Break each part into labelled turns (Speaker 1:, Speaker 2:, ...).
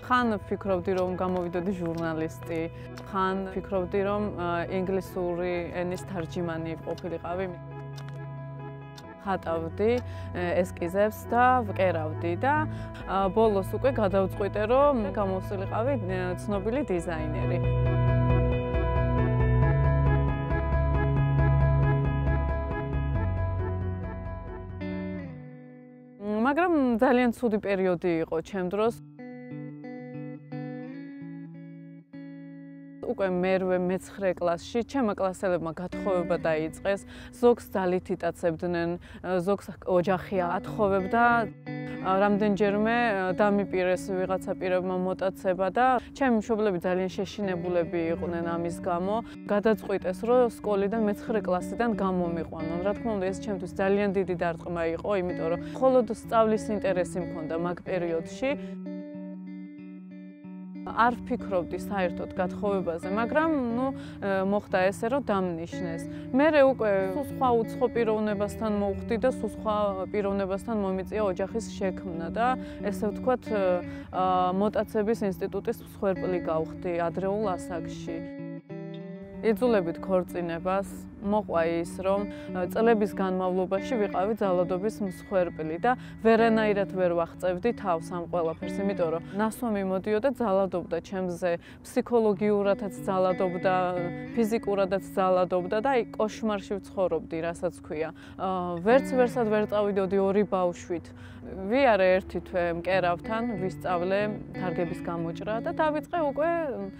Speaker 1: ხან ვფიქრობდი რომ გამოვიდოდი ჟურნალისტი, ხან ვფიქრობდი რომ ინგლისური ენის თარჯიმანი ყოფილიყავი. ხატავდი ესკიზებს და ვკერავდი და ბოლოს უკვე გადავწყვიტე რომ გამოვსულიყავი ცნობილი დიზაინერი. მაგრამ ძალიან ცუდი პერიოდი იყო ჩემ დროს. უკვე მერვე მე-9 კლასში ჩემმა კლასელებმა გათხოვება დაიწყეს, ზოგს ძალით იტაცებდნენ, ზოგს ოჯახი ათხოვებდა. რამდენჯერმე დამიპირეს ვიღაცა პირებმა მოტაცება და ჩემი მშობლები ძალიან შეშინებულები იყვნენ ამის გამო. გადაწყვიტეს რომ სკოლიდან მე-9 კლასიდან გამომიყვანონ. რა თქმა უნდა ეს ჩემთვის ძალიან დიდი დარტყმა იყო, იმიტომ რომ მხოლოდ სწავლის ინტერესი მქონდა მაგ პერიოდში. არ ვფიქრობდი საერთოდ გათხოვებაზე, მაგრამ მოხდა ესე რომ დამნიშნეს. მერე უკვე სხვა უცხო პიროვნებასთან მოვხვდი და სხვა პიროვნებასთან მომიწია ოჯახის შექმნა და ესე ვთქვათ მოტაცების ინსტიტუტის მსხვერპლი გავხდი ადრეულ ასაკში. იძულებით ქორწინებას მოყვა ის რომ წლების განმავლობაში ვიყავი ძალადობის მსხვერპლი და ვერანაირად ვერ ვაღწევდი თავს ამ ყველაფერს, იმიტომ რომ ნასვამი მოდიოდა ძალადობდა ჩემზე, ფსიქოლოგიურადაც ძალადობდა, ფიზიკურადაც ძალადობდა და აი კოშმარში ვცხოვრობდი, რასაც ქვია. ვერცად ვერ წავიდოდი ორი ბავშვით. ვიარე ერთი თვე მკერავთან, ვისწავლე თარგების გამოჭრა და დავიწყე უკვე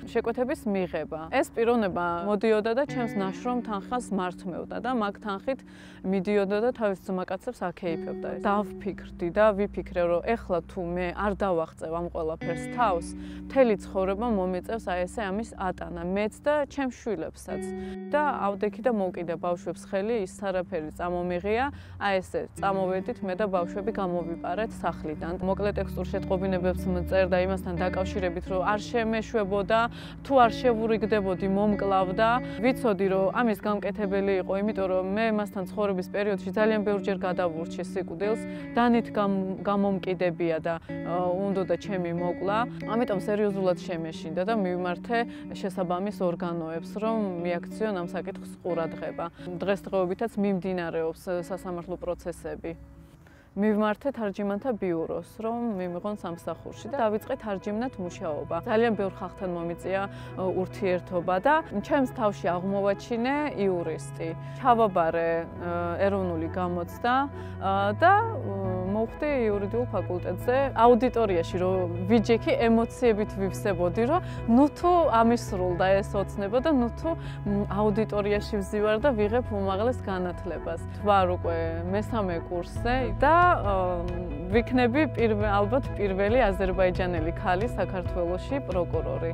Speaker 1: შეკვეთების მიღება. ეს პიროვნება მოდიოდა და ჩემს ნაშრომ თანხას მართმევდა და მაგ თანხით მიდიოდა და თავის ძმაკაცებს აკეიფებდა. დავფიქრდი და ვიფიქრე რომ ეხლა თუ მე არ დავაღწევ ამ ყველაფერს თავს, მთელი ცხოვრება მომეწევს აი ესე ამის ატანა მეც და ჩემს შვილებსაც. და ავდექი და მოვკიდე ბავშვებს ხელი, ის არაფერი წამომიღია, აი ესე წამოვედით მე და ბავშვები გამოვიპარეთ სახლიდან. მოკლე ტექსტურ შეტყობინებებს მწერდა იმასთან დაკავშირებით, რომ არ შემეშვებოდა, თუ არ შევურიგდებოდი მომკლავდა. ვიცოდი რომ ამის გამკეთებელი იყო, იმიტომ რომ მე მასთან ცხოვრების პერიოდში ძალიან ბევრჯერ გადავურჩი სიკვდილს, დანით გამომკიდებია და უნდოდა ჩემი მოკლა. ამიტომ სერიოზულად შემეშინდა და მივმართე შესაბამის ორგანოებს, რომ მიაქციონ ამ საკითხს ყურადღება. დღესდღეობითაც მიმდინარეობს სასამართლო პროცესები. მივმართე თარჯიმანთა ბიუროს, რომ მივიღონ სამსახურში და დავიწყე თარჯიმნად მუშაობა. ძალიან ბევრ ხალხთან მომიწია ურთიერთობა და ჩემს თავში აღმოვაჩინე იურისტი. ჩავაბარე ეროვნული გამოცდა და მოვხდი იურიდიულ ფაკულტეტზე. აუდიტორიაში რომ ვიჯექი ემოციებით ვივსებოდი, რომ თუ ამისრულდა ეს ოცნება და თუ აუდიტორიაში ვზივარ და ვიღებ უმაღლეს განათლებას. ვარ უკვე მესამე კურსზე და ვიქნები ალბათ პირველი აზერბაიჯანელი ქალი საქართველოში პროკურორი.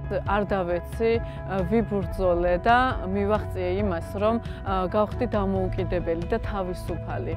Speaker 1: არ დავეცი, ვიბრძოლე და მივაღწიე იმას, რომ გავხდი დამოუკიდებელი და თავისუფალი.